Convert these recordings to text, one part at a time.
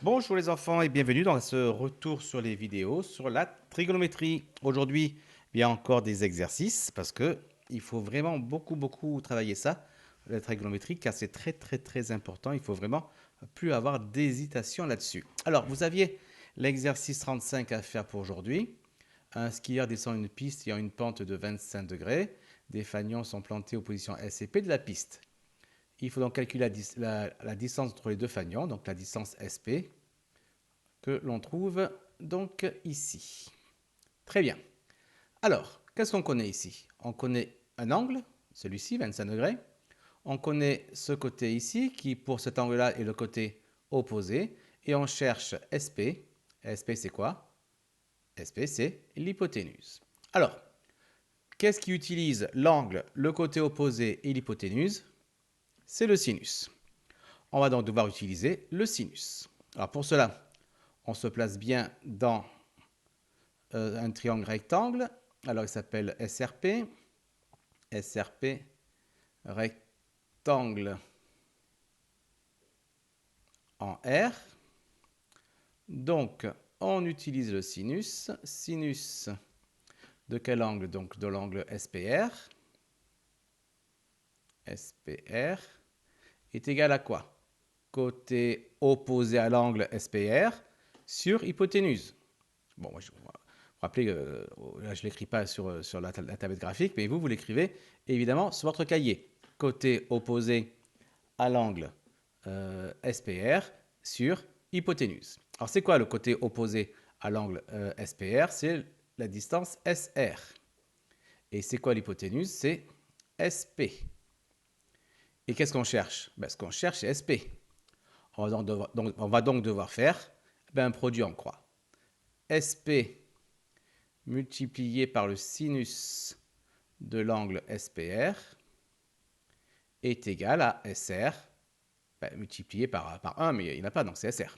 Bonjour les enfants et bienvenue dans ce retour sur les vidéos sur la trigonométrie. Aujourd'hui, il y a encore des exercices parce que il faut vraiment beaucoup travailler ça, la trigonométrie, car c'est très important. Il faut vraiment plus avoir d'hésitation là-dessus. Alors, vous aviez l'exercice 35 à faire pour aujourd'hui. Un skieur descend une piste ayant une pente de 25 degrés. Des fanions sont plantés aux positions S et P de la piste. Il faut donc calculer la distance entre les deux fanions, donc la distance SP, que l'on trouve donc ici. Très bien. Alors, qu'est-ce qu'on connaît ici? On connaît un angle, celui-ci, 25 degrés. On connaît ce côté ici, qui pour cet angle-là est le côté opposé. Et on cherche SP. SP, c'est quoi? SP, c'est l'hypoténuse. Alors, qu'est-ce qui utilise l'angle, le côté opposé et l'hypoténuse? C'est le sinus. On va donc devoir utiliser le sinus. Alors pour cela, on se place bien dans un triangle rectangle. Alors il s'appelle SRP. SRP, rectangle en R. Donc on utilise le sinus. Sinus de quel angle? Donc de l'angle SPR. SPR est égal à quoi? Côté opposé à l'angle SPR sur hypoténuse. Bon, moi, vous rappelez, là, je ne l'écris pas sur la tablette graphique, mais vous l'écrivez évidemment sur votre cahier. Côté opposé à l'angle SPR sur hypoténuse. Alors, c'est quoi le côté opposé à l'angle SPR? C'est la distance SR. Et c'est quoi l'hypoténuse? C'est SP. Et qu'est-ce qu'on cherche? Ce qu'on cherche, c'est SP. On va donc devoir faire un produit en croix. SP multiplié par le sinus de l'angle SPR est égal à SR, multiplié par 1, mais il n'y en a pas, donc c'est SR.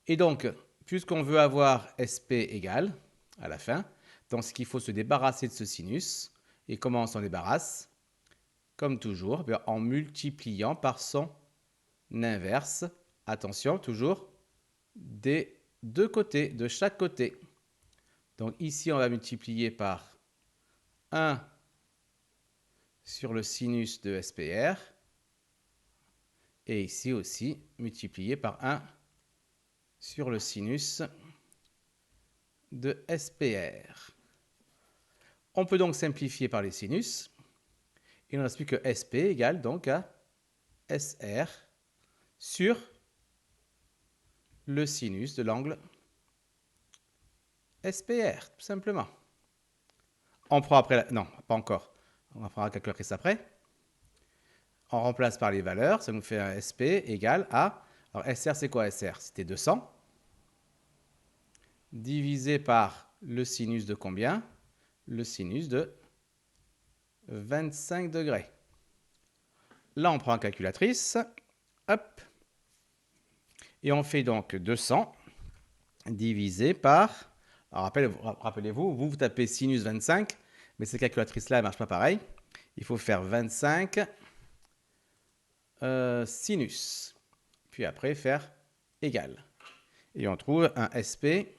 Et donc, puisqu'on veut avoir SP égal à la fin, donc il faut se débarrasser de ce sinus. Et comment on s'en débarrasse? Comme toujours, en multipliant par son inverse. Attention, toujours des deux côtés, de chaque côté. Donc ici, on va multiplier par 1 sur le sinus de SPR. Et ici aussi, multiplié par 1 sur le sinus de SPR. On peut donc simplifier par les sinus. Il ne reste plus que SP égale donc à SR sur le sinus de l'angle SPR, tout simplement. On prend après... Non, pas encore. On fera la calculatrice après. On remplace par les valeurs. Ça nous fait un SP égale à... Alors SR, c'est quoi SR? C'était 200. Divisé par le sinus de combien? Le sinus de 25 degrés. Là, on prend la calculatrice. Hop. Et on fait donc 200 divisé par... Alors, rappelez-vous, vous tapez sinus 25, mais cette calculatrice-là, elle ne marche pas pareil. Il faut faire 25 sinus. Puis après, faire égal. Et on trouve un SP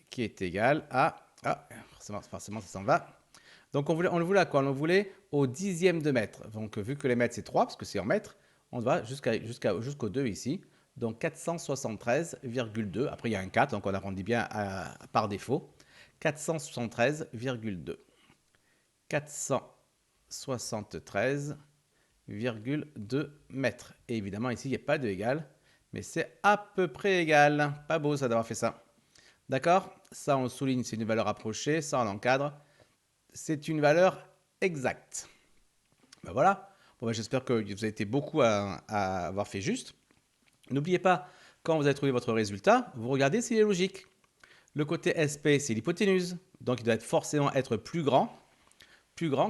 qui est égal à... Ah, forcément ça s'en va. Donc on le voulait à quoi? On le voulait au dixième de mètre. Donc vu que les mètres c'est 3, parce que c'est en mètres, on va jusqu'au 2 ici. Donc 473,2. Après il y a un 4, donc on arrondit bien par défaut. 473,2. 473,2 mètres. Et évidemment ici il n'y a pas de égal, mais c'est à peu près égal. Pas beau ça d'avoir fait ça. D'accord? Ça on souligne, c'est une valeur approchée. Ça on encadre. C'est une valeur exacte. Ben voilà. Bon, ben j'espère que vous avez été beaucoup à avoir fait juste. N'oubliez pas, quand vous avez trouvé votre résultat, vous regardez s'il est logique. Le côté SP, c'est l'hypoténuse. Donc il doit forcément être plus grand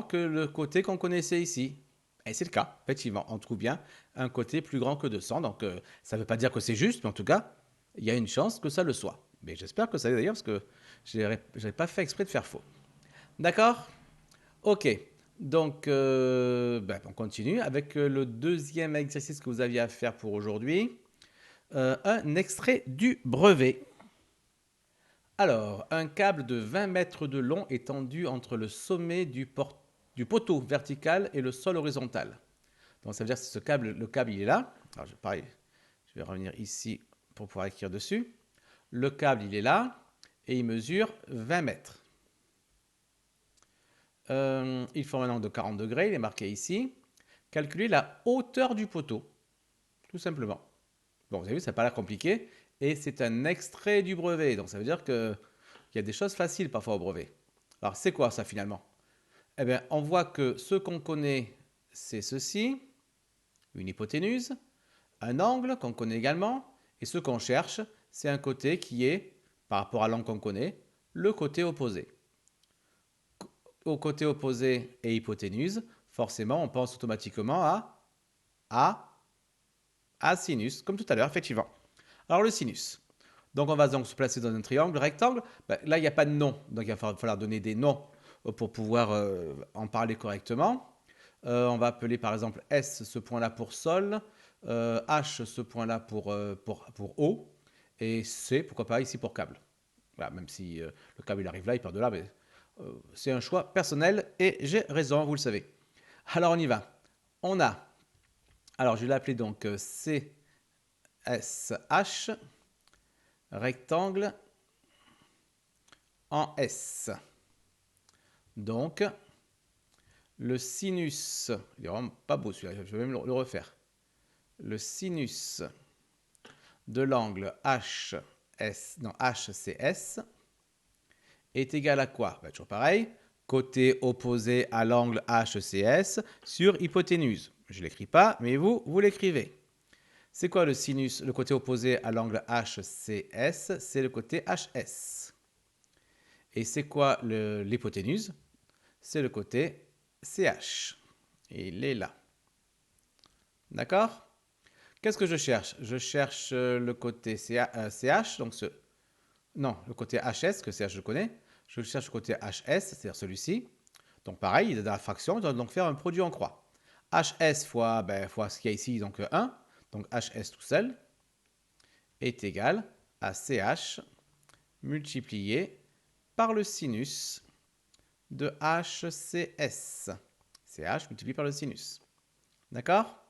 que le côté qu'on connaissait ici. Et c'est le cas, effectivement. On trouve bien un côté plus grand que 200. Donc ça ne veut pas dire que c'est juste, mais en tout cas, il y a une chance que ça le soit. Mais j'espère que ça l'est d'ailleurs, parce que je n'avais pas fait exprès de faire faux. D'accord? Ok, donc on continue avec le deuxième exercice que vous aviez à faire pour aujourd'hui. un extrait du brevet. Alors, un câble de 20 mètres de long est tendu entre le sommet du poteau vertical et le sol horizontal. Donc, ça veut dire que ce câble, le câble, il est là. Alors, pareil, je vais revenir ici pour pouvoir écrire dessus. Le câble, il est là et il mesure 20 mètres. Il forme un angle de 40 degrés, il est marqué ici. Calculer la hauteur du poteau, tout simplement. Bon, vous avez vu, ça n'a pas l'air compliqué. Et c'est un extrait du brevet. Donc, ça veut dire qu'il y a des choses faciles parfois au brevet. Alors, c'est quoi ça finalement? Eh bien, on voit que ce qu'on connaît, c'est ceci, une hypoténuse, un angle qu'on connaît également, et ce qu'on cherche, c'est un côté qui est, par rapport à l'angle qu'on connaît, le côté opposé. Au côté opposé et hypoténuse, forcément, on pense automatiquement à sinus, comme tout à l'heure, effectivement. Alors, le sinus. Donc, on va donc se placer dans un triangle rectangle. Ben, là, il n'y a pas de nom, donc il va falloir donner des noms pour pouvoir en parler correctement. On va appeler par exemple S ce point-là pour sol, H ce point-là pour haut, et C, pourquoi pas ici pour câble. Voilà, même si le câble il arrive là, il part de là, mais c'est un choix personnel et j'ai raison, vous le savez. Alors on y va. On a, alors je vais l'appeler donc CSH, rectangle en S. Donc, le sinus, il est vraiment pas beau celui-là, je vais même le refaire. Le sinus de l'angle HCS est égal à quoi? Ben, toujours pareil, côté opposé à l'angle HCS sur hypoténuse. Je ne l'écris pas, mais vous l'écrivez. C'est quoi le sinus, le côté opposé à l'angle HCS? C'est le côté HS. Et c'est quoi l'hypoténuse? C'est le côté CH. Et il est là. D'accord? Qu'est-ce que je cherche? Je cherche le côté CH, donc non, le côté HS, que CH je connais. Je cherche le côté HS, c'est-à-dire celui-ci. Donc pareil, il est dans la fraction, on doit donc faire un produit en croix. HS fois ce qu'il y a ici, donc 1. Donc HS tout seul est égal à CH multiplié par le sinus de HCS. CH multiplié par le sinus. D'accord?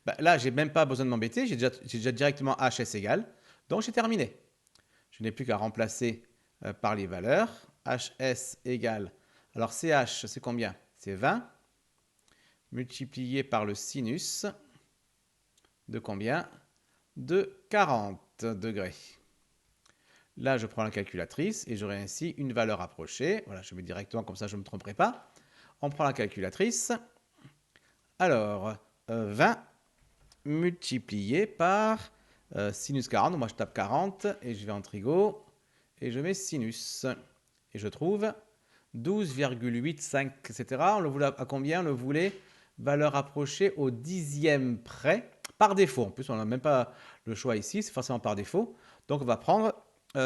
Ben, là, je n'ai même pas besoin de m'embêter, j'ai déjà directement HS égal. Donc j'ai terminé. Je n'ai plus qu'à remplacer par les valeurs. HS égale, alors CH c'est combien? C'est 20 multiplié par le sinus de combien? De 40 degrés. Là, je prends la calculatrice et j'aurai ainsi une valeur approchée. Voilà, je mets directement comme ça, je ne me tromperai pas. On prend la calculatrice. Alors, 20 multiplié par sinus 40. Moi, je tape 40 et je vais en trigo et je mets sinus. Et je trouve 12,85, etc. On le voulait à combien? On le voulait valeur approchée au dixième près, par défaut. En plus, on n'a même pas le choix ici, c'est forcément par défaut. Donc, on va prendre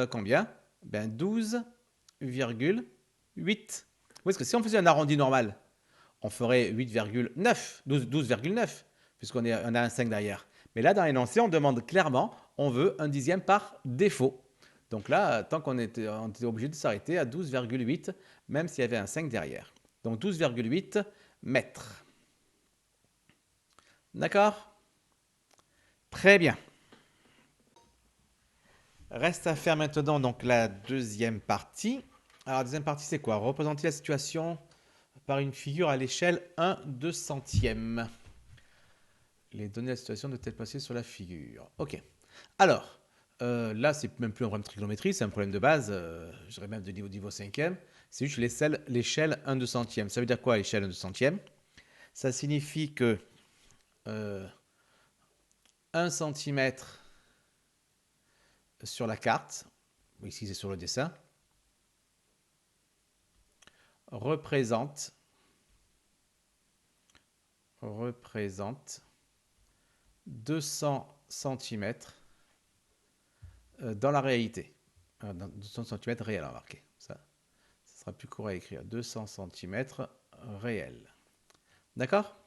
combien? Ben 12,8. Oui, parce que si on faisait un arrondi normal, on ferait 8,9, 12,9, puisqu'on a un 5 derrière. Mais là, dans l'énoncé, on demande clairement, on veut un dixième par défaut. Donc là, tant qu'on était obligé de s'arrêter à 12,8, même s'il y avait un 5 derrière. Donc 12,8 mètres. D'accord? Très bien. Reste à faire maintenant donc la deuxième partie. Alors la deuxième partie, c'est quoi? Représenter la situation par une figure à l'échelle 1/200e. Les données de la situation doivent être placées sur la figure. Ok. Alors, là, c'est même plus un problème de trigonométrie, c'est un problème de base, je dirais même de niveau 5e. C'est juste l'échelle 1/200e. Ça veut dire quoi l'échelle 1/200e? Ça signifie que 1 cm sur la carte, ici c'est sur le dessin, représente 200 cm dans la réalité. 200 cm réel, remarquez. Ça sera plus court à écrire. 200 cm réel. D'accord?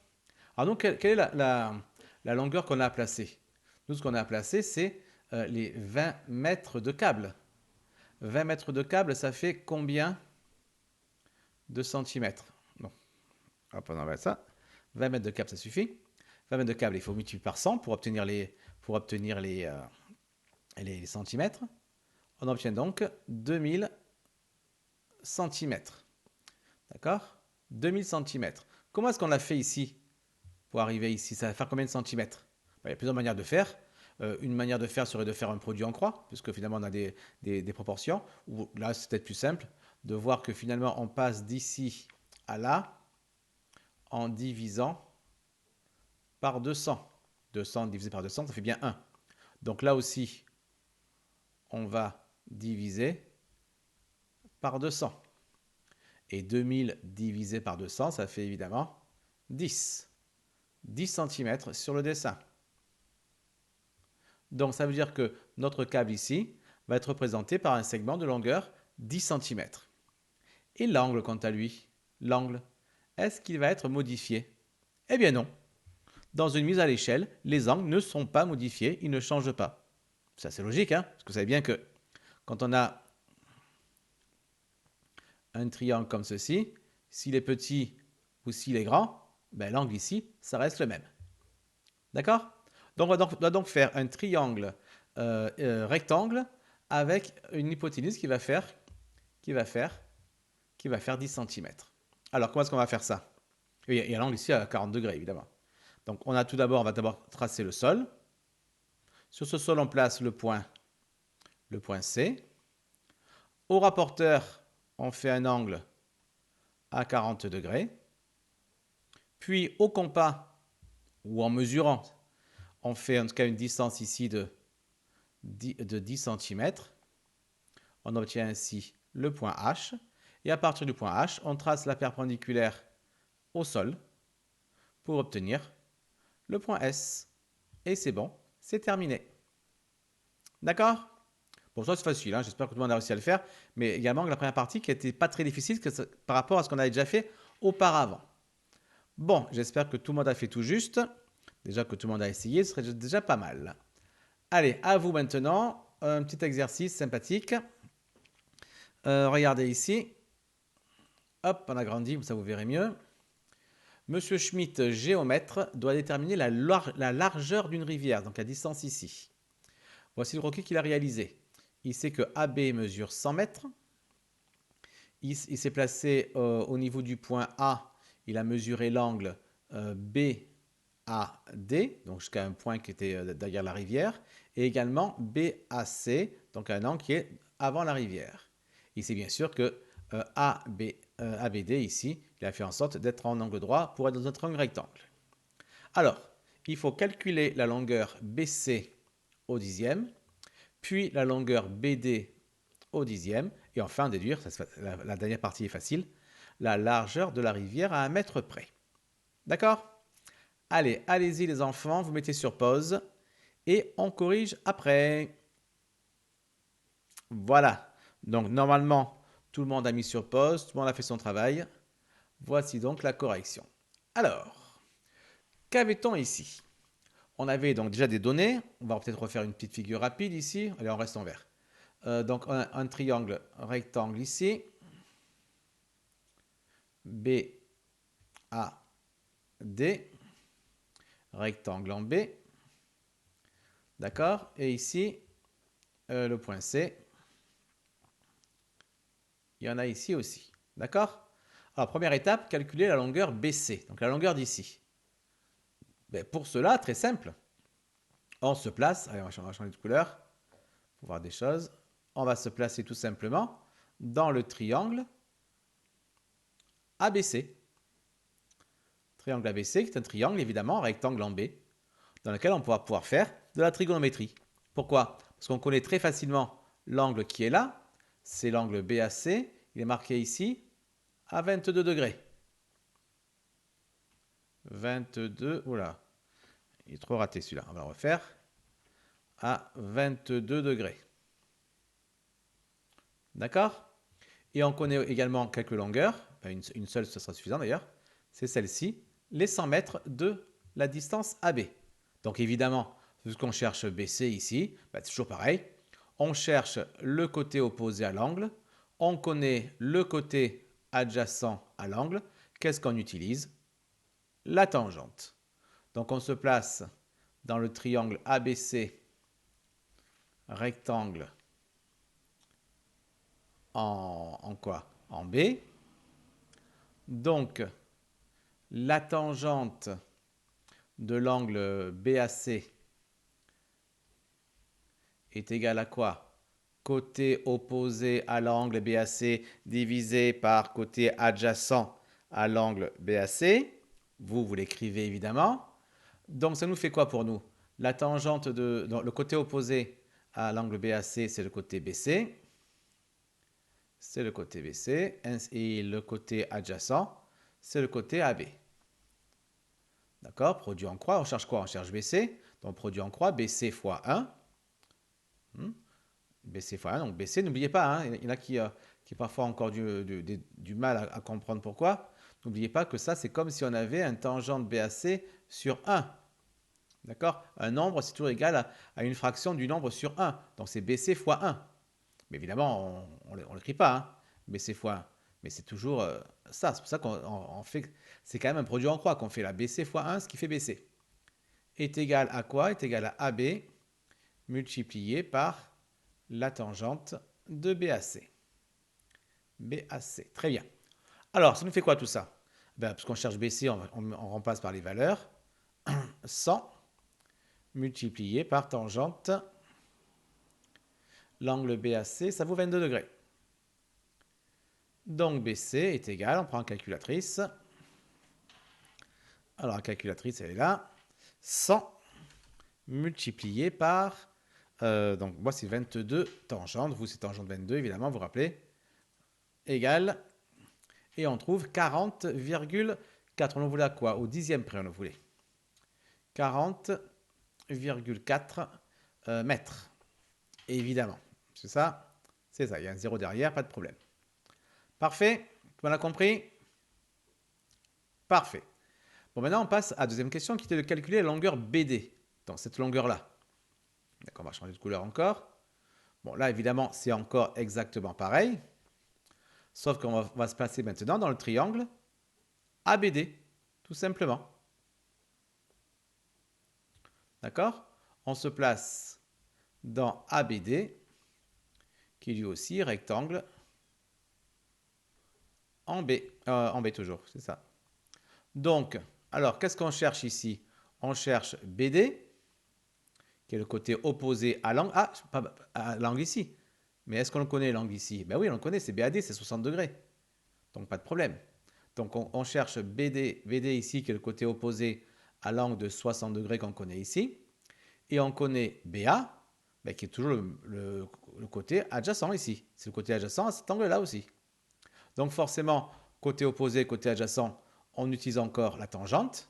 Alors donc, quelle est la longueur qu'on a à placer? Nous, ce qu'on a à placer, c'est les 20 mètres de câble. 20 mètres de câble, ça fait combien de centimètres? Bon, hop, on enlève ça. 20 mètres de câble, ça suffit. 20 mètres de câble, il faut multiplier par 100 pour obtenir les centimètres. On obtient donc 2000 centimètres. D'accord? 2000 centimètres. Comment est-ce qu'on l'a fait ici pour arriver ici? Ça va faire combien de centimètres? Il y a plusieurs manières de faire. Une manière de faire serait de faire un produit en croix, puisque finalement on a des proportions. Ou là, c'est peut-être plus simple de voir que finalement on passe d'ici à là en divisant par 200. 200 divisé par 200, ça fait bien 1. Donc là aussi, on va diviser par 200. Et 2000 divisé par 200, ça fait évidemment 10. 10 cm sur le dessin. Donc ça veut dire que notre câble ici va être représenté par un segment de longueur 10 cm. Et l'angle, quant à lui, l'angle, est-ce qu'il va être modifié? Eh bien non. Dans une mise à l'échelle, les angles ne sont pas modifiés, ils ne changent pas. C'est assez logique, hein? Parce que vous savez bien que quand on a un triangle comme ceci, s'il est petit ou s'il est grand, ben, l'angle ici, ça reste le même. D'accord? Donc on doit donc faire un triangle rectangle avec une hypoténuse qui va faire 10 cm. Alors comment est-ce qu'on va faire ça? Il y a l'angle ici à 40 degrés, évidemment. Donc on va d'abord tracer le sol. Sur ce sol, on place le point C. Au rapporteur, on fait un angle à 40 degrés. Puis au compas, ou en mesurant, on fait en tout cas une distance ici de 10 cm. On obtient ainsi le point H. Et à partir du point H, on trace la perpendiculaire au sol pour obtenir le point S. Et c'est bon, c'est terminé. D'accord? Bon, ça c'est facile, hein, j'espère que tout le monde a réussi à le faire. Mais également la première partie qui n'était pas très difficile par rapport à ce qu'on avait déjà fait auparavant. Bon, j'espère que tout le monde a fait tout juste. Déjà que tout le monde a essayé, ce serait déjà pas mal. Allez, à vous maintenant. Un petit exercice sympathique. Regardez ici. Hop, on agrandit, ça vous verrez mieux. Monsieur Schmitt, géomètre, doit déterminer la largeur d'une rivière, donc la distance ici. Voici le croquis qu'il a réalisé. Il sait que AB mesure 100 mètres. Il s'est placé au niveau du point A. Il a mesuré l'angle BAD, donc jusqu'à un point qui était derrière la rivière, et également BAC, donc un angle qui est avant la rivière. Il sait bien sûr que ABD ici, il a fait en sorte d'être en angle droit pour être dans un triangle rectangle. Alors, il faut calculer la longueur BC au dixième, puis la longueur BD au dixième, et enfin déduire, la dernière partie est facile, la largeur de la rivière à 1 mètre près. D'accord? Allez, allez-y les enfants, vous mettez sur pause, et on corrige après. Voilà, donc normalement, tout le monde a mis sur pause, tout le monde a fait son travail. Voici donc la correction. Alors, qu'avait-on ici? On avait donc déjà des données. On va peut-être refaire une petite figure rapide ici. Allez, on reste en vert. Donc, un triangle rectangle ici. BAD. Rectangle en B. D'accord? Et ici, le point C. Il y en a ici aussi. D'accord? Alors, première étape, calculer la longueur BC. Donc, la longueur d'ici. Ben, pour cela, très simple. On se place, allez, on va changer de couleur pour voir des choses. On va se placer tout simplement dans le triangle ABC. Triangle ABC qui est un triangle évidemment rectangle en B dans lequel on va pouvoir faire de la trigonométrie. Pourquoi? Parce qu'on connaît très facilement l'angle qui est là, c'est l'angle BAC, il est marqué ici à 22 degrés. 22, oula, il est trop raté celui-là, on va le refaire, à 22 degrés. D'accord? Et on connaît également quelques longueurs, une seule ce sera suffisant d'ailleurs, c'est celle-ci, les 100 mètres de la distance AB. Donc évidemment, Vu qu'on cherche BC ici, c'est toujours pareil. On cherche le côté opposé à l'angle. On connaît le côté adjacent à l'angle. Qu'est-ce qu'on utilise? La tangente. Donc on se place dans le triangle ABC, rectangle en quoi? En B. Donc la tangente de l'angle BAC est égale à quoi? Côté opposé à l'angle BAC divisé par côté adjacent à l'angle BAC. Vous l'écrivez évidemment. Donc ça nous fait quoi pour nous? La tangente le côté opposé à l'angle BAC, c'est le côté BC. C'est le côté BC. Et le côté adjacent, c'est le côté AB. D'accord? Produit en croix, on cherche quoi? On cherche BC. Donc produit en croix, BC fois 1. BC fois 1, donc BC, n'oubliez pas, il y en a qui parfois ont encore du mal à comprendre pourquoi. N'oubliez pas que ça, c'est comme si on avait un tangente BAC sur 1. D'accord? Un nombre, c'est toujours égal à une fraction du nombre sur 1. Donc c'est BC fois 1. Mais évidemment, on ne l'écrit pas, BC fois 1. Mais c'est toujours ça. C'est pour ça qu'on fait. C'est quand même un produit en croix qu'on fait la BC fois 1, ce qui fait BC. Est égal à quoi? Est égal à AB multiplié par la tangente de BAC. BAC, très bien. Alors, ça nous fait quoi tout ça? Parce qu'on cherche BC, on remplace par les valeurs. 100 multiplié par tangente. L'angle BAC, ça vaut 22 degrés. Donc BC est égal, on prend une calculatrice. Alors la calculatrice, elle est là. 100 multiplié par... donc moi c'est 22 tangente, vous c'est tangente 22 évidemment, vous vous rappelez. Égale, et on trouve 40,4. On en voulait à quoi? Au dixième près on en voulait. 40,4 mètres. Évidemment, c'est ça, il y a un zéro derrière, pas de problème. Parfait, tout le monde a compris? Parfait. Bon, maintenant on passe à la deuxième question qui était de calculer la longueur BD, dans cette longueur-là. D'accord, on va changer de couleur encore. Bon, là évidemment c'est encore exactement pareil, sauf qu'on va se placer maintenant dans le triangle ABD, tout simplement. D'accord? On se place dans ABD, qui est lui aussi rectangle en B toujours, c'est ça. Donc, alors, qu'est-ce qu'on cherche ici? On cherche BD, qui est le côté opposé à l'angle. Ah, pas à l'angle ici. Mais est-ce qu'on le connaît, l'angle ici? Ben oui, on le connaît, c'est BAD, c'est 60 degrés. Donc, pas de problème. Donc, on cherche BD ici, qui est le côté opposé à l'angle de 60 degrés qu'on connaît ici. Et on connaît BA, qui est toujours le côté adjacent ici. C'est le côté adjacent à cet angle-là aussi. Donc forcément, côté opposé, côté adjacent, on utilise encore la tangente.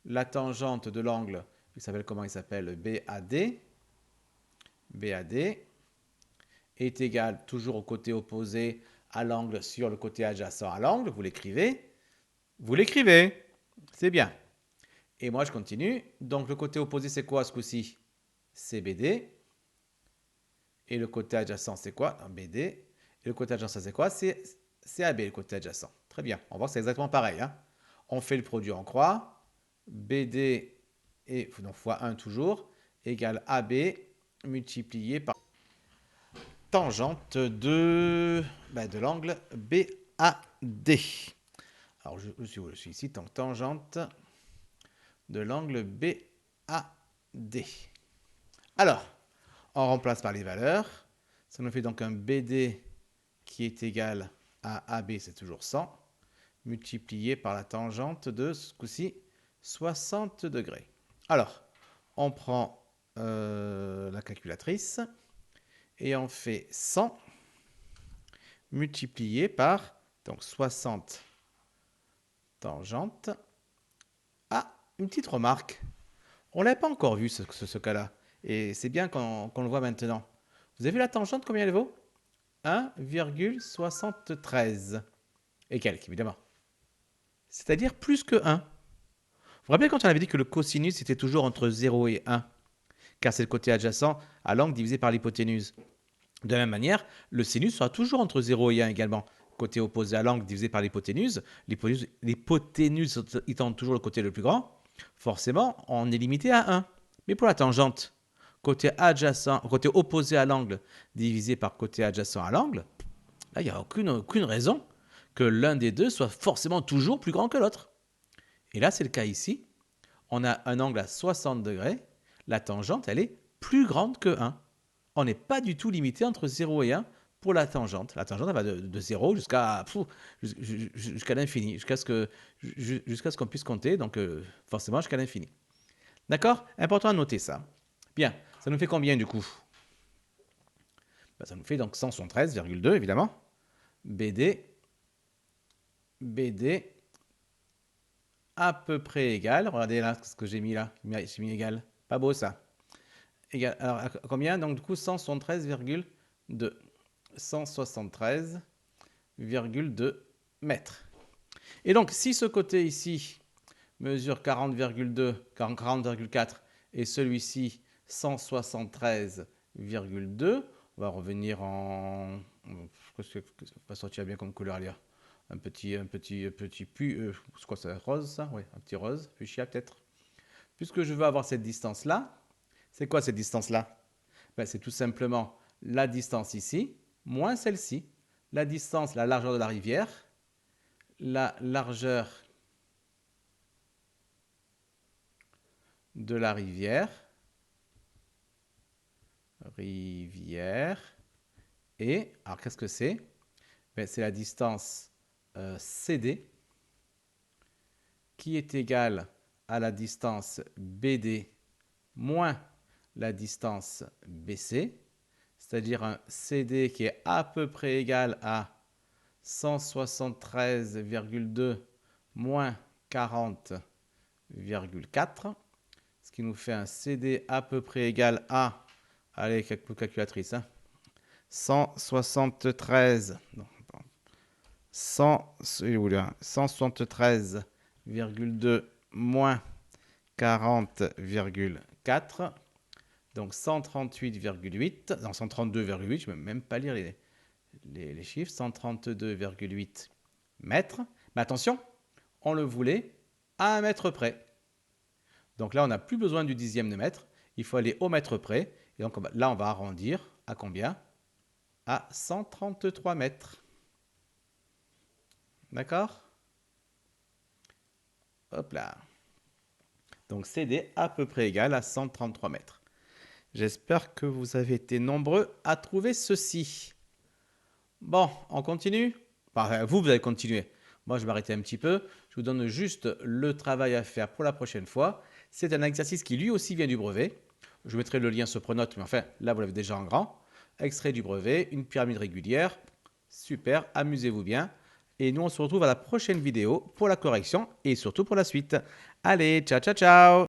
La tangente de l'angle, comment il s'appelle? BAD. BAD est égal toujours au côté opposé à l'angle sur le côté adjacent à l'angle. Vous l'écrivez. Vous l'écrivez. C'est bien. Et moi, je continue. Donc, le côté opposé, c'est quoi ce coup-ci? C'est BD. Et le côté adjacent, c'est quoi? BD. Et le côté adjacent, c'est quoi? C'est AB, le côté adjacent. Très bien. On voit que c'est exactement pareil. On fait le produit en croix. BD et donc fois 1 toujours, égale AB multiplié par tangente de l'angle BAD. Alors, je suis ici, donc tangente de l'angle BAD. Alors, on remplace par les valeurs. Ça nous fait donc un BD qui est égal à AB, c'est toujours 100, multiplié par la tangente de, ce coup-ci, 60 degrés. Alors, on prend la calculatrice et on fait 100 multiplié par donc 60 tangente. Ah, une petite remarque. On ne l'avait pas encore vu ce cas-là. Et c'est bien qu'on le voit maintenant. Vous avez vu la tangente, combien elle vaut? 1,73. Et quelques, évidemment. C'est-à-dire plus que 1. Vous vous rappelez quand on avait dit que le cosinus était toujours entre 0 et 1? car c'est le côté adjacent à l'angle divisé par l'hypoténuse. De la même manière, le sinus sera toujours entre 0 et 1 également. Côté opposé à l'angle divisé par l'hypoténuse, l'hypoténuse étant toujours le côté le plus grand, forcément, on est limité à 1. Mais pour la tangente, côté opposé à l'angle divisé par côté adjacent à l'angle, là, il n'y a aucune raison que l'un des deux soit forcément toujours plus grand que l'autre. Et là, c'est le cas ici. On a un angle à 60 degrés. La tangente, elle est plus grande que 1. On n'est pas du tout limité entre 0 et 1 pour la tangente. La tangente, elle va de 0 jusqu'à l'infini, jusqu'à ce qu'on puisse compter, donc forcément jusqu'à l'infini. D'accord? Important à noter ça. Bien, ça nous fait combien du coup? Ça nous fait donc 173,2 évidemment. BD à peu près égal. Regardez là ce que j'ai mis là. J'ai mis égal. Pas beau ça. Égal. Alors à combien? Donc du coup 173,2. 173,2 mètres. Et donc si ce côté ici mesure 40,2, 40,4 et celui-ci 173,2, on va revenir en... Qu'est-ce que va sortir bien comme couleur là? Un petit c'est quoi ça, rose ça? Oui, un petit rose, fuchsia peut-être. Puisque je veux avoir cette distance-là, c'est quoi cette distance-là? Ben, c'est tout simplement la distance ici, moins celle-ci. La distance, la largeur de la rivière, la largeur de la rivière, et, alors qu'est-ce que c'est? Ben, c'est la distance CD qui est égale à la distance BD moins la distance BC, c'est-à-dire un CD qui est à peu près égal à 173,2 moins 40,4, ce qui nous fait un CD à peu près égal à, allez, calculatrice, 173,2 moins 40,4, donc 138,8, non 132,8, je ne vais même pas lire les chiffres, 132,8 mètres. Mais attention, on le voulait à 1 mètre près. Donc là, on n'a plus besoin du dixième de mètre, il faut aller au mètre près. Et donc là, on va arrondir à combien? À 133 mètres. D'accord? Hop là. Donc CD à peu près égal à 133 mètres. J'espère que vous avez été nombreux à trouver ceci. Bon, on continue? Enfin, vous allez continuer. Moi, je vais m'arrêter un petit peu. Je vous donne juste le travail à faire pour la prochaine fois. C'est un exercice qui lui aussi vient du brevet. Je mettrai le lien sur Pronote, mais enfin, là, vous l'avez déjà en grand. Extrait du brevet, une pyramide régulière. Super, amusez-vous bien. Et nous, on se retrouve à la prochaine vidéo pour la correction et surtout pour la suite. Allez, ciao, ciao, ciao!